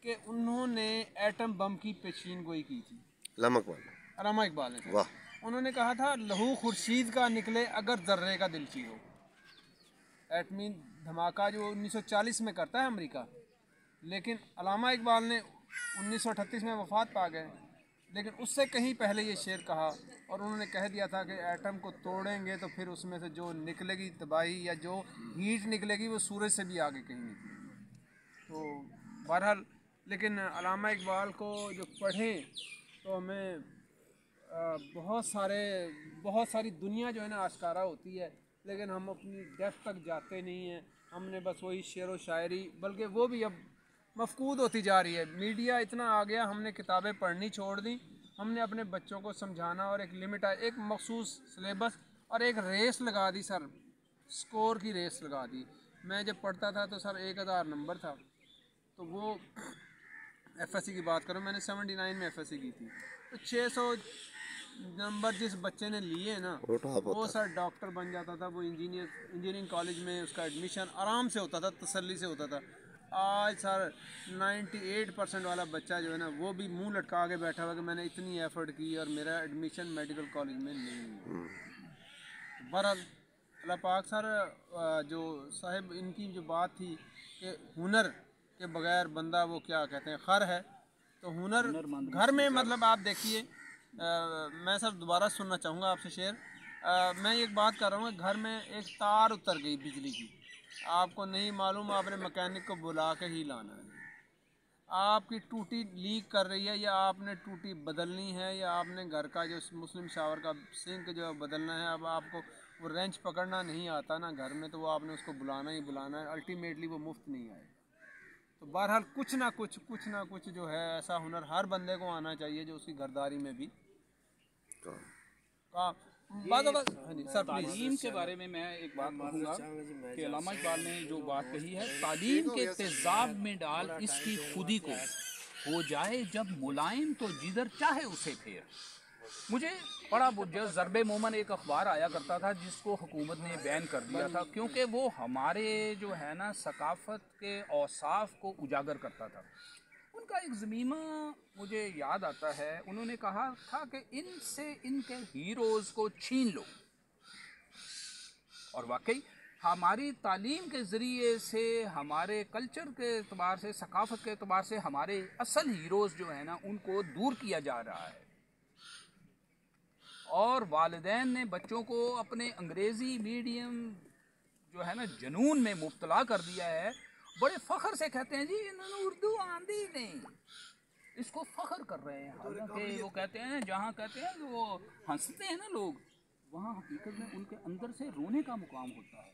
कि उन्होंने atom bomb की पेशीन गोई की थी। अल्लामा इकबाल ने वाह। उन्होंने कहा था लहू खुर्शीद का निकले अगर जर्रे का दिल चीरो। एटमी धमाका जो 1940 में करता है अमेरिका, लेकिन अल्लामा इकबाल ने 1938 में वफात पा गए, लेकिन उससे कहीं पहले ये शेर कहा और उन्होंने कह दिया था कि एटम को तोड़ेंगे तो फिर उसमें से जो निकलेगी तबाही या जो हीट निकलेगी वो सूरज से भी आगे कहीं निकलेगी। तो बहरहाल, लेकिन अल्लामा इकबाल को जो पढ़ें तो हमें बहुत सारी दुनिया जो है ना आश्कारा होती है, लेकिन हम अपनी डेप्थ तक जाते नहीं हैं। हमने बस वही शेर व शायरी, बल्कि वो भी अब मफकूद होती जा रही है। मीडिया इतना आ गया, हमने किताबें पढ़नी छोड़ दी। हमने अपने बच्चों को समझाना और एक लिमिट, एक मखसूस सिलेबस और एक रेस लगा दी सर, स्कोर की रेस लगा दी। मैं जब पढ़ता था तो सर 1000 नंबर था, तो वो एफएससी की बात करूँ, मैंने 79 में एफएससी की थी, तो 600 नंबर जिस बच्चे ने लिए ना वो सर डॉक्टर बन जाता था। वो इंजीनियरिंग कॉलेज में उसका एडमिशन आराम से होता था, तसल्ली से होता था। आज सर 98% वाला बच्चा जो है ना वो भी मुंह लटका के बैठा हुआ कि मैंने इतनी एफर्ट की और मेरा एडमिशन मेडिकल कॉलेज में नहीं है। बहरहाल अल्लाह पाक सर, जो साहिब इनकी जो बात थी कि हुनर के बगैर बंदा वो क्या कहते हैं खर है, तो हुनर घर में मतलब आप देखिए, मैं सर दोबारा सुनना चाहूँगा आपसे शेर। मैं एक बात कर रहा हूँ, घर में एक तार उतर गई बिजली की, आपको नहीं मालूम, आपने मैकेनिक को बुला के ही लाना है। आपकी टूटी लीक कर रही है या आपने टूटी बदलनी है, या आपने घर का जो मुस्लिम शावर का सिंक जो बदलना है, अब आपको वो रेंच पकड़ना नहीं आता ना घर में, तो वो आपने उसको बुलाना ही बुलाना है। अल्टीमेटली वो मुफ्त नहीं आएगा। तो बहरहाल कुछ ना कुछ जो है ऐसा हुनर हर बंदे को आना चाहिए जो उसकी घरदारी में भी तालीम के बारे में मैं एक बात कहूँगा कि अल्लामा इकबाल ने जो बात कही है, तालीम के तेजाब में डाल इसकी खुदी को, हो जाए जब मुलायम तो जिधर चाहे उसे फेर। मुझे बड़ा जो ज़रबे मोमन एक अखबार आया करता था जिसको हुकूमत ने बैन कर दिया था, क्योंकि वो हमारे जो है ना सकाफ़त के औसाफ को उजागर करता था। उनका एक ज़मीमा मुझे याद आता है, उन्होंने कहा था कि इनसे इनके हीरोज़ को छीन लो। और वाकई हमारी तालीम के ज़रिए से, हमारे कल्चर के एतबार से, सकाफ़त के एतबार से हमारे असल हीरोज़ जो है ना उनको दूर किया जा रहा है। और वालिदैन ने बच्चों को अपने अंग्रेज़ी मीडियम जो है ना जुनून में मुब्तला कर दिया है। बड़े फ़ख्र से कहते हैं जी इन्होंने उर्दू आंधी नहीं, इसको फ़ख्र कर रहे हैं। हालांकि वो कहते हैं, जहाँ कहते हैं वो हंसते हैं ना लोग, वहाँ हकीकत में उनके अंदर से रोने का मुकाम होता है।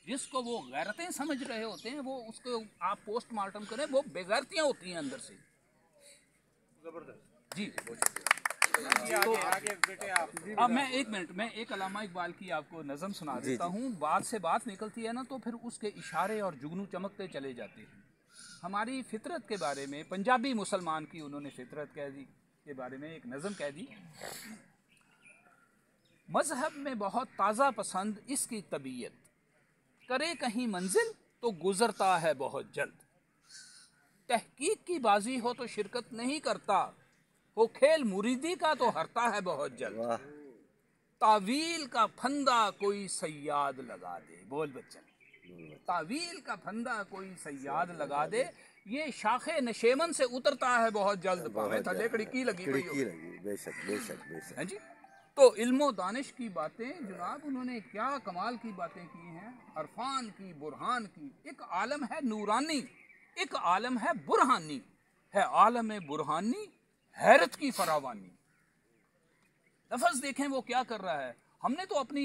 जिसको वो गैरतें समझ रहे होते हैं, वो उसको आप पोस्टमार्टम करें, वो बेगैरतियाँ होती हैं अंदर से। जी तो अब मैं एक मिनट में एक अल्लामा इकबाल की आपको नज़म सुना देता हूँ। बात से बात निकलती है ना तो फिर उसके इशारे और जुगनू चमकते चले जाते हैं। हमारी फितरत के बारे में, पंजाबी मुसलमान की उन्होंने फितरत कह दी के बारे में एक नज़म कह दी। मजहब में बहुत ताज़ा पसंद इसकी तबीयत, करे कहीं मंजिल तो गुजरता है बहुत जल्द। तहकीक की बाजी हो तो शिरकत नहीं करता, वो खेल मुरीदी का तो हरता है बहुत जल्द। तावील का फंदा कोई सयाद लगा दे, बोल बच्चन, तावील का फंदा कोई सयाद लगा दे, ये शाखे नशेमन से उतरता है बहुत जल्द। भावे थले खिड़की लगी हुई हो। बेशक बेशक बेशक। है जी। तो इल्मो दानिश की बातें जनाब, उन्होंने क्या कमाल की बातें की हैं। अरफान की, बुरहान की। एक आलम है नूरानी, एक आलम है बुरहानी, है आलम बुरहानी हैरत की फरावानी। लफ्ज़ देखें वो क्या कर रहा है। हमने तो अपनी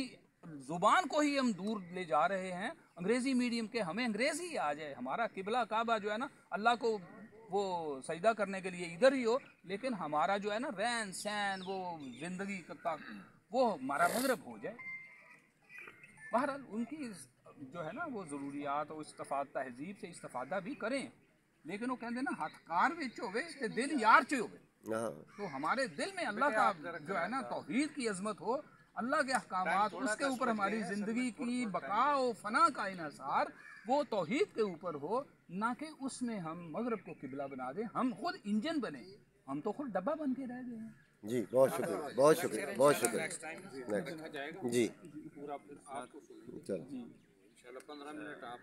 ज़ुबान को ही हम दूर ले जा रहे हैं अंग्रेज़ी मीडियम के। हमें अंग्रेज़ी आ जाए, हमारा किबला काबा जो है ना अल्लाह को वो सजदा करने के लिए इधर ही हो, लेकिन हमारा जो है ना रहन सहन, वो ज़िंदगी का वो हमारा मगरब हो जाए। बहरहाल उनकी जो है ना वो ज़रूरियात और तहजीब से इस्तेफादा भी करें, लेकिन वो कहते हैं ना हथकार विच होवे ते दिल यार च होवे। तो हमारे दिल में अल्लाह का जो है ना तौहीद की अजमत हो, अल्लाह के अहकामात, उसके ऊपर हमारी ज़िंदगी की बका व फना का इन्हसार वो तौहीद के ऊपर हो, ना कि उसमें हम मगरब को किबला बना दें, हम खुद इंजन बने, हम तो खुद डब्बा बन के रह गए हैं। जी बहुत शुक्रिया, बहुत शुक्रिया, बहुत शुक्रिया। नेक्स्ट जी चलो इंशाल्लाह 15 मिनट आप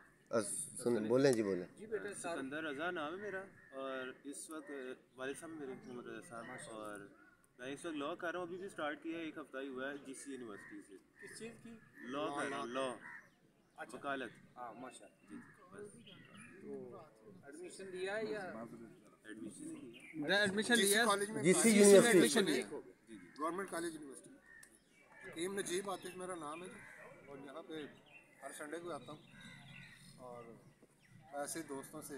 सुन बोलें जी बोलें। जी बेटा सिकंदर रज़ा नाम है मेरा और इस वक्त वालिद साहब मेरे मोहम्मद रज़ा साहब और मैं इस वक्त लॉ कर रहा हूँ। अभी भी स्टार्ट किया है, 1 हफ्ता ही हुआ है जीसी यूनिवर्सिटी से। किस चीज़ की? लॉ कर रहा हूँ, लॉ अच्छा वकालत। हाँ माशाल्लाह। बस तो एडमिशन लिया है या एडमिशन ही लिया। एडमिशन लिया है? कॉलेज में जीसी में यूनिवर्सिटी एडमिशन लिया। गवर्नमेंट कॉलेज यूनिवर्सिटी हकीम नजीब आतिफ मेरा नाम है जी। और यहाँ पे हर संडे को आता हूँ और ऐसे दोस्तों से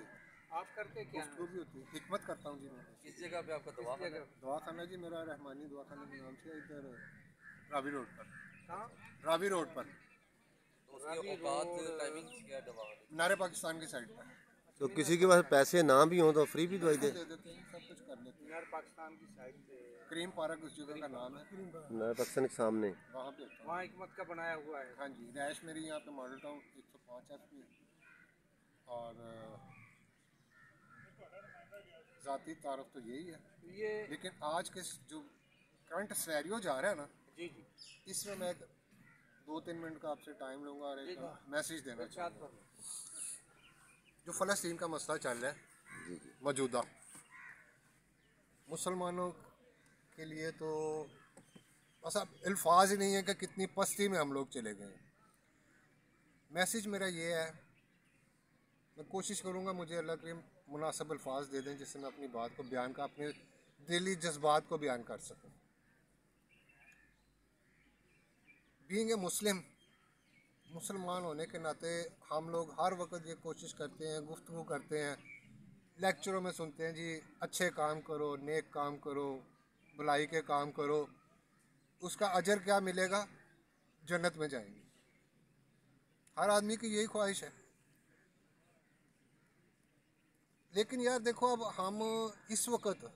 आप करते क्या गुफ्तगू भी होती है। हिकमत करता हूँ जी मैं। किस जगह पे आपका दवाखाना? दवाखाना जी मेरा रहमानी दवाखाना के नाम से इधर रावी रोड पर, कहाँ? रावी रोड पर उसकी औकात टाइमिंग क्या दवाखाने? नारे पाकिस्तान की साइड पर तो किसी के पास पैसे ना भी हों तो फ्री भी दवाई दे? दे देते हैं, सब कुछ कर लेते हैं। यार पाकिस्तान की साइड पे क्रीम पार्क उस जगह का नाम है, नया पाकिस्तान के सामने। वहाँ पे होता हूँ। वहाँ हिकमत का बनाया हुआ है। हाँ जी, रैश मेरी यहाँ पे मॉडल टाउन 105 एफ में और ज़ाती तारफ तो यही है। ये लेकिन आज के जो करंट सिनेरियो जा रहा है ना, जी जी इसमें मैं 2-3 मिनट का आपसे टाइम लूँगा और एक मैसेज देना चाहूँगा। जो फ़लस्तीन का मसला चल रहा है मौजूदा, मुसलमानों के लिए तो बस अब अल्फाज ही नहीं है कि कितनी पस्ती में हम लोग चले गए। मैसेज मेरा ये है, मैं कोशिश करूँगा मुझे अल्लाह के मुनासिब अल्फाज दे दें जिससे मैं अपनी बात को बयान का, अपने दिली जज्बात को बयान कर सकूँ। बीइंग ए मुस्लिम, मुसलमान होने के नाते हम लोग हर वक्त ये कोशिश करते हैं, गुफ्तगू करते हैं, लेक्चरों में सुनते हैं जी अच्छे काम करो, नेक काम करो, भलाई के काम करो, उसका अजर क्या मिलेगा? जन्नत में जाएंगे। हर आदमी की यही ख्वाहिश है। लेकिन यार देखो, अब हम इस वक्त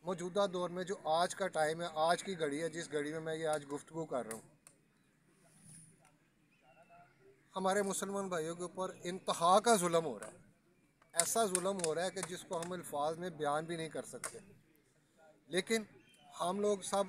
मौजूदा दौर में जो आज का टाइम है, आज की घड़ी है, जिस घड़ी में मैं ये आज गुफ्तगू कर रहा हूँ, हमारे मुसलमान भाइयों के ऊपर इंतहा का जुल्म हो रहा है। ऐसा जुल्म हो रहा है कि जिसको हम अल्फाज में बयान भी नहीं कर सकते। लेकिन हम लोग सब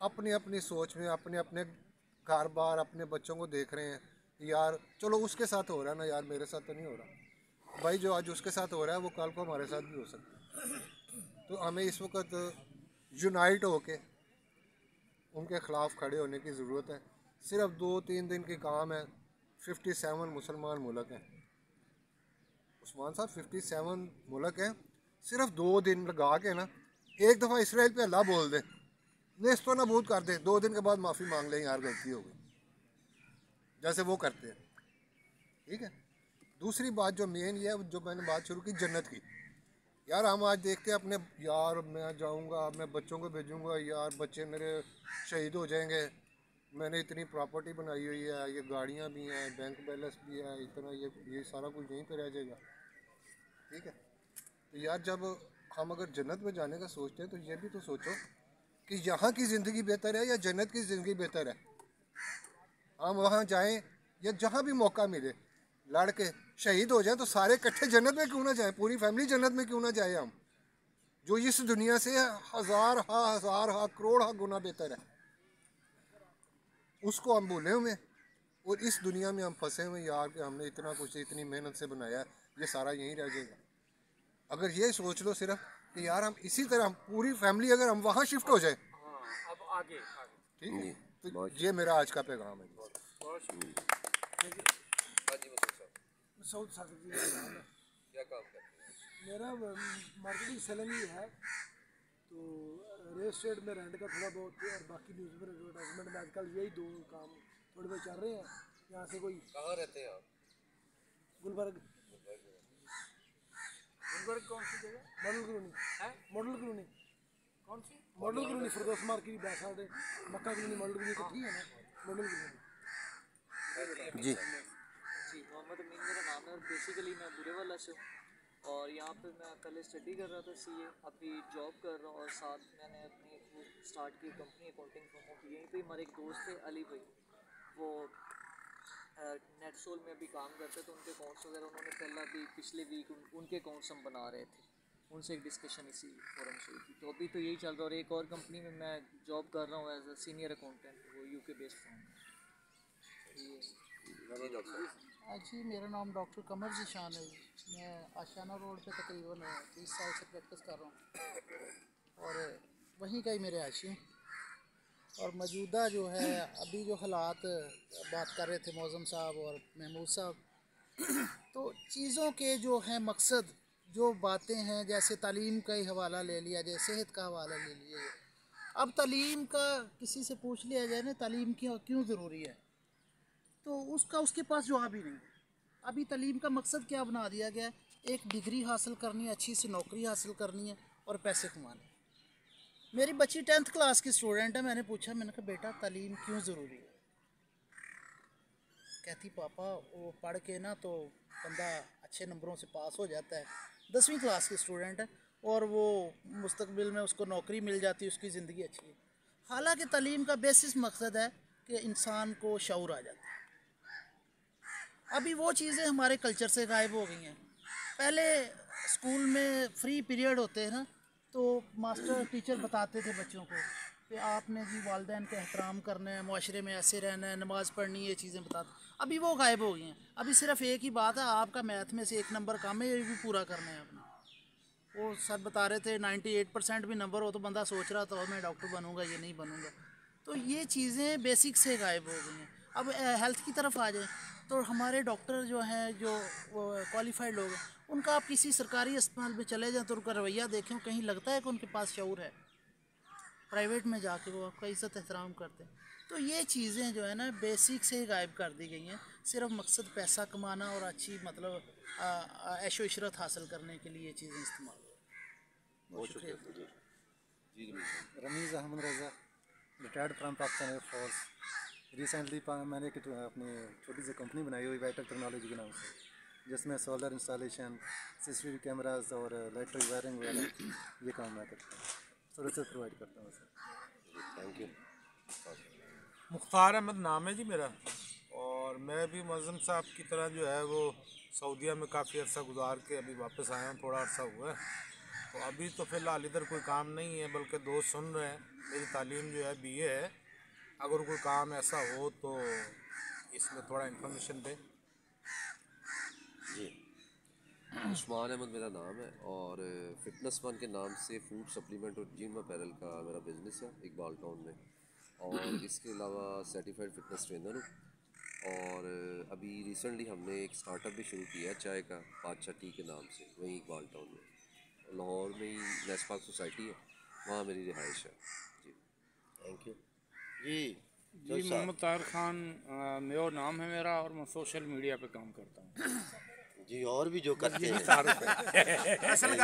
अपनी अपनी सोच में अपने अपने घर बार अपने बच्चों को देख रहे हैं, यार चलो उसके साथ हो रहा है ना, यार मेरे साथ तो नहीं हो रहा। भाई जो आज उसके साथ हो रहा है वो कल को हमारे साथ भी हो सकता है। तो हमें इस वक्त यूनाइट होके उनके ख़िलाफ़ खड़े होने की ज़रूरत है। सिर्फ 2-3 दिन की काम है। 57 मुसलमान मुल्क हैं उस्मान साहब, 57 मुल्क हैं। सिर्फ 2 दिन लगा के ना एक दफ़ा इसराइल पे अल्लाह बोल दे, नेस्तो नाबूद कर दे, 2 दिन के बाद माफ़ी मांग लें, यार गलती हो गई, जैसे वो करते हैं। ठीक है। दूसरी बात जो मेन ये है, जो मैंने बात शुरू की जन्नत की, यार हम आज देखते हैं अपने, यार मैं जाऊंगा, मैं बच्चों को भेजूंगा, यार बच्चे मेरे शहीद हो जाएंगे, मैंने इतनी प्रॉपर्टी बनाई हुई है, ये गाड़ियाँ भी हैं, बैंक बैलेंस भी है, इतना ये सारा कुछ यहीं पे रह जाएगा। ठीक है। तो यार जब हम अगर जन्नत में जाने का सोचते हैं तो ये भी तो सोचो कि यहाँ की ज़िंदगी बेहतर है या जन्नत की ज़िंदगी बेहतर है। हम वहाँ जाएं या जहाँ भी मौका मिले, लड़ के शहीद हो जाएं, तो सारे इकट्ठे जन्नत में क्यों ना जाएं, पूरी फैमिली जन्नत में क्यों ना जाए हम, जो इस दुनिया से हजार हा करोड़ हा गुना बेहतर है। उसको हम भूले हुए और इस दुनिया में हम फंसे हुए, यार कि हमने इतना कुछ इतनी मेहनत से बनाया है, ये सारा यहीं रह जाएगा। अगर ये सोच लो सिर्फ कि यार हम इसी तरह, हम पूरी फैमिली अगर हम वहाँ शिफ्ट हो जाए, अब आगे ठीक है, तो ये मेरा आज का पैगाम है। सऊद साकिब जी का नाम है। क्या काम करते हैं? मेरा मार्केटिंग सेलिंग ही है, तो रियल एस्टेट में रेंट का थोड़ा बहुत और बाकी न्यूज़पेपर एडवर्टाइजमेंट में आजकल यही 2 काम थोड़े बहुत चल रहे हैं। यहाँ से कोई कहाँ रहते हैं आप? गुलबर्ग गुलबर्ग कौन सी जगह मॉडल कॉलोनी है? मॉडल कॉलोनी कौन सी? मॉडल कॉलोनी फिरदौस मार्केट बैक साइड है, मक्का कॉलोनी मॉडल कॉलोनी इकट्ठी है ना, मॉडल कॉलोनी। जी जी मोहम्मद अमीन मेरा नाम है और बेसिकली मैं बुरेवाला से हूँ और यहाँ पे मैं पहले स्टडी कर रहा था सीए, अभी जॉब कर रहा हूँ और साथ मैंने अपनी वो स्टार्ट की कंपनी अकाउंटिंग फर्म ऑफ, यहीं पे हमारे एक दोस्त थे अली भाई, वो नेटसोल में अभी काम करते, तो उनके अकाउंट्स वगैरह उन्होंने पहला भी पिछले वीक उनके अकाउंट्स हम बना रहे थे, उनसे एक डिस्कशन इसी फोरम से हुई थी। तो अभी तो यही चल रहा है। और एक और कंपनी में मैं जॉब कर रहा हूँ एज अ सीनियर अकाउंटेंट, वो यूके बेस्ड फर्म है। जी मेरा नाम डॉक्टर कमर ज़ीशान है। मैं आशियाना रोड पे तकरीबन 20 साल से प्रैक्टिस कर रहा हूँ और वहीं का ही मेरे आशी हैं। और मौजूदा जो है अभी जो हालात बात कर रहे थे मौज़म साहब और महमूद साहब, तो चीज़ों के जो है मकसद जो बातें हैं, जैसे तालीम का ही हवाला ले लिया जाए, सेहत का हवाला ले लिया जाए। अब तालीम का किसी से पूछ लिया जाए ना तालीम क्यों ज़रूरी है, तो उसके पास जवाब ही नहीं है। अभी तालीम का मकसद क्या बना दिया गया है, एक डिग्री हासिल करनी है, अच्छी सी नौकरी हासिल करनी है और पैसे कमाने। मेरी बच्ची 10th क्लास की स्टूडेंट है, मैंने पूछा, मैंने कहा बेटा तालीम क्यों ज़रूरी है? कहती पापा वो पढ़ के ना तो बंदा अच्छे नंबरों से पास हो जाता है, 10वीं क्लास की स्टूडेंट है, और वो मुस्तकबिल में उसको नौकरी मिल जाती है, उसकी ज़िंदगी अच्छी है। हालांकि तालीम का बेसिस मकसद है कि इंसान को शऊर आ जाता है। अभी वो चीज़ें हमारे कल्चर से गायब हो गई हैं। पहले स्कूल में फ्री पीरियड होते हैं ना, तो मास्टर टीचर बताते थे बच्चों को कि आपने जी वालिदैन का एहतराम करना है, माशरे में ऐसे रहना है, नमाज़ पढ़नी है, ये चीज़ें बताते। अभी वो गायब हो गई हैं। अभी सिर्फ एक ही बात है, आपका मैथ में से 1 नंबर कम है, ये भी पूरा करना है अपना। वो सर बता रहे थे 98% भी नंबर हो तो बंदा सोच रहा था मैं डॉक्टर बनूंगा, ये नहीं बनूंगा। तो ये चीज़ें बेसिक से गायब हो गई हैं। अब हेल्थ की तरफ आ जाए तो हमारे डॉक्टर जो हैं, जो क्वालिफाइड लोग हैं, उनका आप किसी सरकारी अस्पताल में चले जाएं तो उनका रवैया देखें, कहीं लगता है कि उनके पास शऊर है। प्राइवेट में जाके वो आपका इज़्ज़त एहतराम करते हैं। तो ये चीज़ें जो है ना बेसिक से ही गायब कर दी गई हैं। सिर्फ मकसद पैसा कमाना और अच्छी मतलब ऐशो इशरत हासिल करने के लिए ये चीज़ें इस्तेमाल हो। बहुत शुक्रिया। Ramiz Ahmed Raza, retired from Pakistan air force. Recently मैंने एक अपनी छोटी सी कंपनी बनाई हुई वाइटल टेक्नोलॉजी के नाम से, जिसमें सोलर इंस्टॉलेशन, CCTV कैमरास और इलेक्ट्रिक वायरिंग वगैरह ये काम मैं करता हूँ, सर्विसेज प्रोवाइड करता हूँ sir. Thank you. Mukhtar Ahmad नाम है जी मेरा, और मैं भी मौज़म साहब की तरह जो है वो सऊदीया में काफ़ी अर्सा गुजार के अभी वापस आया हूँ, थोड़ा अर्सा हुआ है। तो अभी तो फ़िलहाल इधर कोई काम नहीं है, बल्कि दोस्त सुन रहे हैं। मेरी तालीम जो है BA है, अगर कोई काम ऐसा हो तो इसमें थोड़ा इन्फॉर्मेशन दें जी। उस्मान अहमद मेरा नाम है, और फिटनेस वन के नाम से फूड सप्लीमेंट और जिम अपैरल का मेरा बिज़नेस है इकबाल टाउन में। और इसके अलावा सर्टिफाइड फिटनेस ट्रेनर हूँ। और अभी रिसेंटली हमने एक स्टार्टअप भी शुरू किया है चाय का, बादशाह टी के नाम से, वहीं इकबाल टाउन में। लाहौर में ही नेस्पाक सोसाइटी है, वहाँ मेरी रिहाइश है जी। थैंक यू जी। मोहम्मद ताहिर खान मेरा नाम है मेरा, और मैं सोशल मीडिया पे काम करता हूँ जी। और भी जो करते हैं असल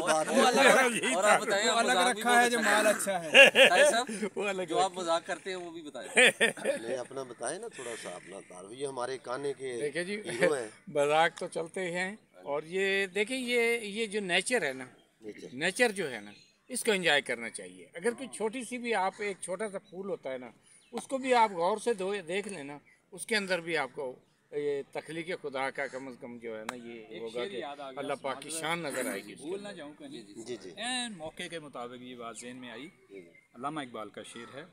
बात और आप बताएं, अलग रखा है जो माल अच्छा है। जो आप मजाक करते हैं वो भी बताएं। नहीं, अपना बताएं ना थोड़ा सा अपना तारुफ। ये हमारे काने के देखिए जी, हीरो हैं। मजाक तो चलते हैं, और ये देखिए ये जो नेचर है ना, नेचर जो है ना, इसको एंजॉय करना चाहिए। अगर कोई छोटी सी भी आप एक छोटा सा फूल होता है ना, उसको भी आप गौर से देख लेना, उसके अंदर भी आपको ये तख्लीक खुदा का कम से कम जो है ना ये होगा कि अल्लाह पाक की शान नजर आएगी। बोलना चाहूँ कहीं जी जी। एन मौके के मुताबिक ये बात ज़हन में आई। अल्लामा इकबाल का शेर है,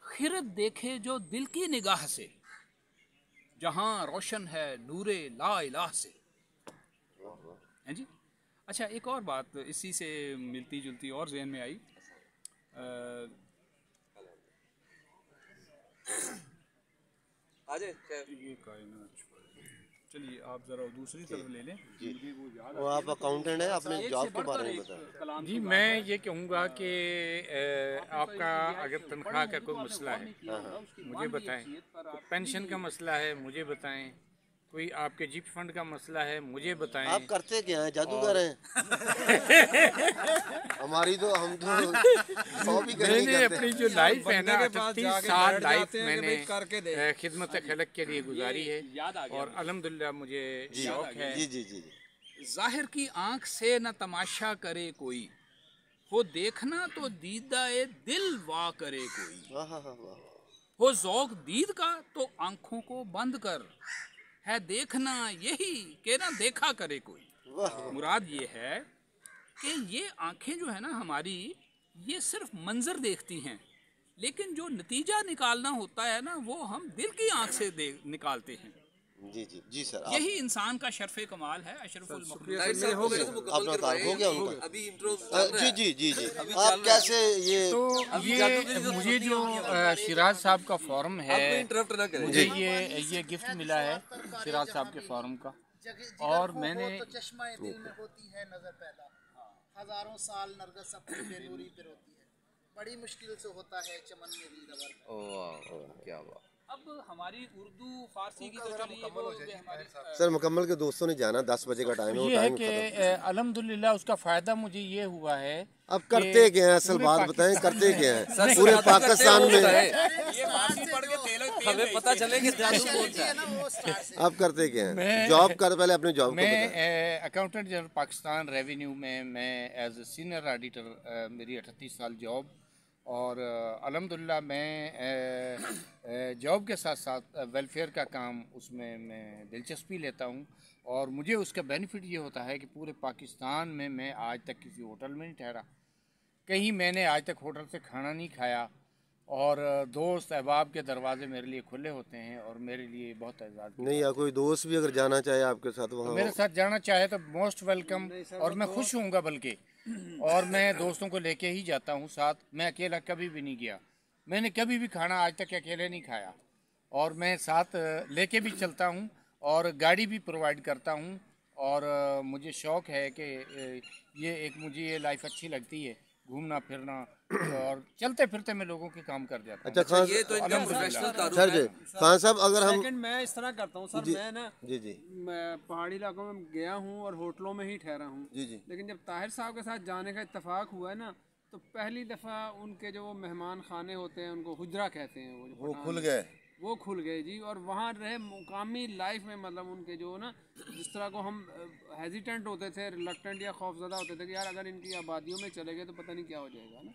खिरत देखे जो दिल की निगाह से, जहाँ रोशन है नूरे ला इलाह से। हैं जी। अच्छा, एक और बात इसी से मिलती जुलती और ज़हन में आई। ये कायनात चलिए आप ज़रा दूसरी तरफ ले लें। वो आप अकाउंटेंट हैं, अपने जॉब के बारे में बताएं। जी, मैं ये कहूँगा कि आपका अगर तनख्वाह का कोई मसला है मुझे बताएं, पेंशन का मसला है मुझे बताएं, कोई आपके जिप फंड का मसला है मुझे बताएं। आप करते क्या हैं, जादूगर हैं? हमारी तो हम तो भी मैंने अपनी जो लाइफ है ना 38 साल लाइफ मैंने खिदमत खलक के लिए गुजारी है, और अल्हम्दुलिल्लाह मुझे शौक है। जी जी जी। जाहिर की आंख से न तमाशा करे कोई, हो देखना तो दीदाए दिल वाह करे कोई, वाह वाह वाह, हो ज़ौक़ दीद का तो आंखों को बंद कर, है देखना यही के ना देखा करे कोई। मुराद ये है कि ये आंखें जो है ना हमारी, ये सिर्फ मंजर देखती हैं, लेकिन जो नतीजा निकालना होता है ना वो हम दिल की आंख से निकालते हैं। जी जी जी सर, यही इंसान का शर्फ़े कमाल है, अशरफुल मखलूक। हो गया उनका अभी इंट्रो जी जी जी जी, आप कैसे ये तो ये मुझे जो शिराज साहब का फॉर्म है, इंटरप्ट ना करें, मुझे ये गिफ्ट मिला है शिराज साहब के फॉर्म का, और मैंने तो चश्मा दिल में होती है नजर पैदा, हजारों साल नरगिस अपनी बेनूरी पे रोती है, बड़ी मुश्किल से होता है चमन में भी रबर। ओह क्या बात। अब हमारी उर्दू फारसी की तो चलिए वो हमारी सर मुकम्मल के दोस्तों ने जाना, 10 बजे का टाइम है, वो ये है टाइम कि खत्म। अल्हम्दुलिल्लाह उसका फ़ायदा मुझे ये हुआ है। अब करते क्या है, असल बात बताएं, करते क्या है पूरे पाकिस्तान में, ये फारसी पढ़ के तेल हमें पता चले कि जादू बोलता है। आप करते क्या हैं? जॉब कर, पहले अपनी जॉब को बताएं। मैं अकाउंटेंट जनरल पाकिस्तान रेवेन्यू में मैं एज ए सीनियर ऑडिटर, मेरी 38 साल जॉब, और अल्हम्दुलिल्लाह मैं जॉब के साथ साथ वेलफेयर का काम उसमें मैं दिलचस्पी लेता हूँ, और मुझे उसका बेनिफिट ये होता है कि पूरे पाकिस्तान में मैं आज तक किसी होटल में नहीं ठहरा, कहीं मैंने आज तक होटल से खाना नहीं खाया, और दोस्त अहबाब के दरवाजे मेरे लिए खुले होते हैं और मेरे लिए बहुत एजाज़ नहीं, या कोई दोस्त भी अगर जाना चाहे आपके साथ वहाँ, मेरे साथ जाना चाहे तो मोस्ट वेलकम, और मैं खुश होऊंगा बल्कि, और मैं दोस्तों को लेके ही जाता हूँ साथ, मैं अकेला कभी भी नहीं गया, मैंने कभी भी खाना आज तक अकेले नहीं खाया, और मैं साथ लेके भी चलता हूँ और गाड़ी भी प्रोवाइड करता हूँ, और मुझे शौक़ है कि मुझे ये लाइफ अच्छी लगती है, घूमना फिरना, और चलते फिरते मैं लोगों के काम कर जाता हूँ। अच्छा खान, ये तो इनका प्रोफेशनल तारुफ सर जी, है। खान साहब अगर हम सेकंड मैं इस तरह करता हूँ सर, मैं ना जी जी मैं पहाड़ी इलाकों में गया हूँ और होटलों में ही ठहरा हूँ जी जी, लेकिन जब ताहिर साहब के साथ जाने का इत्तेफाक हुआ है ना, तो पहली दफ़ा उनके जो वो मेहमान खाने होते हैं उनको हुजरा कहते हैं, वो खुल गए, वो खुल गए जी, और वहाँ रहे मुकामी लाइफ में, मतलब उनके जो ना, जिस तरह को हम हेजिटेंट होते थे, रिलक्टेंट या खौफजदा होते थे कि यार अगर इनकी आबादियों में चले गए तो पता नहीं क्या हो जाएगा ना।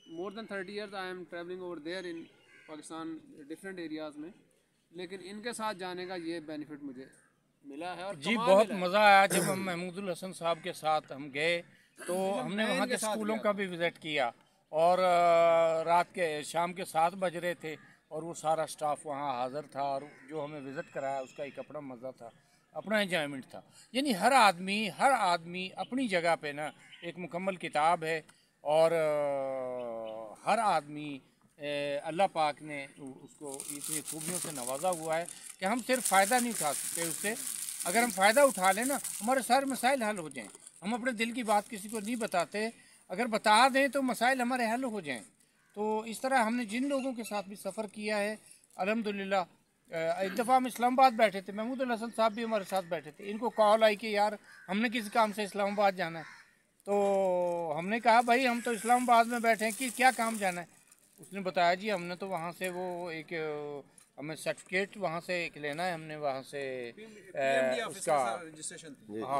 More than 30 years I am travelling over there in Pakistan different areas में, लेकिन इनके साथ जाने का ये बेनिफिट मुझे मिला है। और जी बहुत मज़ा आया जब हम महमूदुल हसन साहब के साथ हम गए, तो हमने वहाँ के स्कूलों का भी विज़िट किया, और रात के शाम के 7 बज रहे थे और वो सारा स्टाफ वहाँ हाज़िर था, और जो हमें विज़िट कराया उसका एक अपना मज़ा था, अपना एंजॉयमेंट था। यानी हर आदमी अपनी जगह पे ना एक मुकम्मल किताब है, और हर आदमी अल्लाह पाक ने उसको इतनी खूबियों से नवाजा हुआ है कि हम सिर्फ फ़ायदा नहीं उठा सकते उससे, अगर हम फ़ायदा उठा लें ना हमारे सारे मसाइल हल हो जाएं। हम अपने दिल की बात किसी को नहीं बताते, अगर बता दें तो मसाइल हमारे हल हो जाएं। तो इस तरह हमने जिन लोगों के साथ भी सफ़र किया है अल्हम्दुलिल्लाह, एक दफ़ा हम इस्लामाबाद बैठे थे, महमूदुल हसन साहब भी हमारे साथ बैठे थे, इनको कॉल आई कि यार हमने किसी काम से इस्लामाबाद जाना है, तो हमने कहा भाई हम तो इस्लामाबाद में बैठे हैं कि क्या काम जाना है। उसने बताया जी हमने तो वहाँ से वो एक हमें सर्टिफिकेट वहाँ से एक लेना है, हमने वहाँ से उसका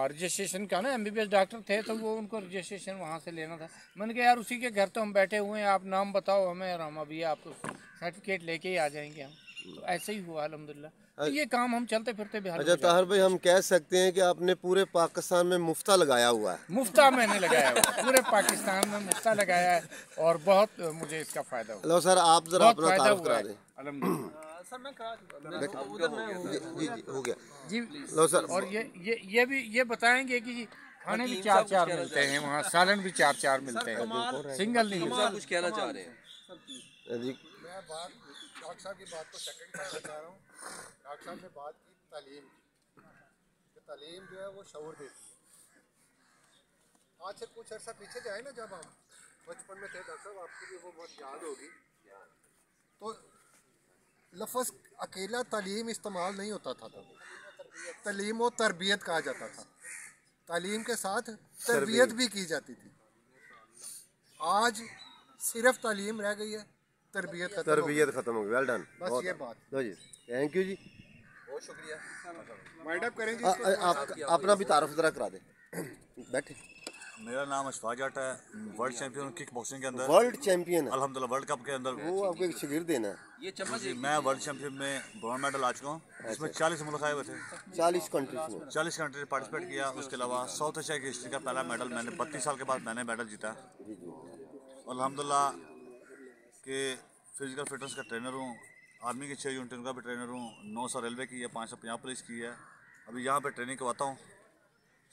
रजिस्ट्रेशन का ना, MBBS डॉक्टर थे तो वो उनको रजिस्ट्रेशन वहाँ से लेना था। मैंने कहा यार उसी के घर तो हम बैठे हुए हैं, आप नाम बताओ हमें और हम अभी आपको सर्टिफिकेट लेके ही आ जाएंगे हम। तो ऐसे ही हुआ अल्हम्दुलिल्लाह, तो ये काम हम चलते फिरते भी। अच्छा ताहिर भाई, हम कह सकते हैं कि आपने पूरे पाकिस्तान में मुफ्ता लगाया हुआ है? मुफ्ता मैंने लगाया हुआ है, पूरे पाकिस्तान में मुफ्ता लगाया है, और बहुत मुझे इसका फ़ायदा हुआ। लो सर आप ज़रा अपना तारुफ करा दें। अल्हम्दुलिल्लाह सर मैं करा जी जी हो गया जी। लो सर, और ये बताएंगे कि खाने भी 4 मिलते हैं वहाँ, सालन भी 4 मिलते हैं, सिंगल नहीं मिलता। कुछ कहना चाह रहे हैं जी? मैं डॉक्टर साहब की बात को सेकंड करना चाह रहा हूँ। डॉक्टर साहब ने बात की तालीम की, तालीम जो है वो शऊर देती है। आज से कुछ अर्सा पीछे जाए ना, जब हम बचपन में थे डॉक्टर साहब, आपको भी वो बहुत याद होगी, तो लफ्ज़ अकेला तालीम इस्तेमाल नहीं होता था, तालीम व तरबियत कहा जाता था, तालीम के साथ तरबियत भी की जाती थी। आज सिर्फ तालीम रह गई है, तरबियत खत्म हो गई। वेल डन, बस ये बात। लो जी, थैंक यू जी, बहुत शुक्रिया। वाइंड अप करेंगे। आप अपना भी तारुफ ज़रा करा दें, बैठे। मेरा नाम अशफाक जट है, वर्ल्ड चैंपियन किक बॉक्सिंग के अंदर। वर्ल्ड चैंपियन अल्हम्दुलिल्लाह वर्ल्ड कप के अंदर। वो आपको एक शिगिर्द देना है। जी, मैं वर्ल्ड चैंपियन में ब्रॉन्ज मेडल आ चुका हूँ, जिसमें 40 मुल्क आए हुए थे। 40 कंट्रीज में 40 कंट्री ने पार्टिसिपेट किया। उसके अलावा साउथ एशिया की हिस्ट्री का पहला मेडल मैंने 32 साल के बाद मैंने मेडल जीता। अल्हम्दुलिल्लाह के फिजिकल फिटनेस का ट्रेनर हूँ, आर्मी की 6 यूनिट का भी ट्रेनर हूँ, 900 रेलवे की है, 500 पंजाब पुलिस की है। अभी यहाँ पे ट्रेनिंग करवाता हूँ।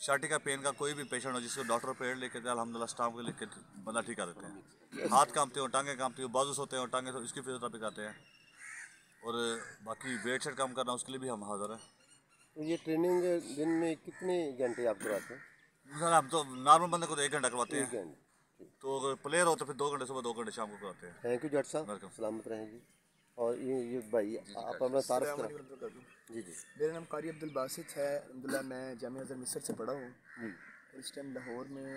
शार्टी का पेन का कोई भी पेशेंट हो जिसको डॉक्टर पेड़ लेके दे, अल्हम्दुलिल्लाह स्टाफ को लेके बंदा ठीक कर देते हैं। हाथ कांपते हो, टांगे कांपती हो, बाजू होते हैं, टांगे तो इसकी फिजियोथेरेपी करते हैं। और बाकी वेट सेट कम करना उसके लिए भी हम हाजिर हैं। तो ये ट्रेनिंग दिन में कितने घंटे आप करवाते हैं? सर हम तो नॉर्मल बंदे को तो 1 घंटा करवाते हैं, तो अगर प्लेयर हो तो फिर 2 घंटे सुबह 2 घंटे शाम को करवाते हैं। थैंक यू जट साहब, सलामत रहें जी। और ये भाई आप अपना तारीफ करें। जी जी, मेरा नाम कारी अब्दुल बासित है। अल्हम्दुलिल्लाह मैं जामिया अज़हर मिस्र से पढ़ा हूँ और इस टाइम लाहौर में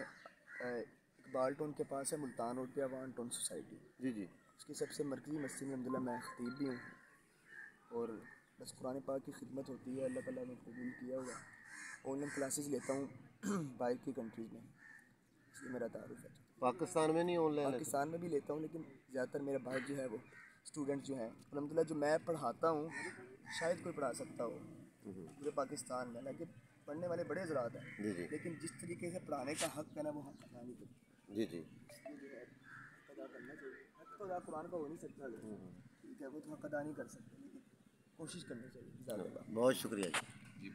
इकबाल टोन के पास है मुल्तान रोड पे अवान टोन सोसाइटी। जी जी, उसकी सबसे मरकज़ी मस्जिद में अल्हम्दुलिल्लाह मैं खतीब भी हूँ और बस कुरान पाक की खिदमत होती है। अल्लाह ताला ने कबूल किया हुआ। ऑनलाइन क्लासेस लेता हूँ बाहर की कंट्रीज़ में, इसलिए मेरा तारुफ है। पाकिस्तान में नहीं ऑनलाइन? पाकिस्तान में भी लेता हूँ, लेकिन ज़्यादातर मेरा भाई जो है वो स्टूडेंट जो हैं अल्हम्दुलिल्लाह जो मैं पढ़ाता हूँ शायद कोई पढ़ा सकता हो पूरे पाकिस्तान में, लेकिन पढ़ने वाले बड़े हज़रात हैं, लेकिन जिस तरीके से पढ़ाने का हक़ है ना वो हक़ अदा नहीं करते। जी जी, जो है अदा करना चाहिए। हक़ तो अदा कुरान का हो नहीं सकता, ठीक है, वो तो हक़ अदा नहीं कर सकते, लेकिन कोशिश करनी चाहिए। बहुत शुक्रिया जी।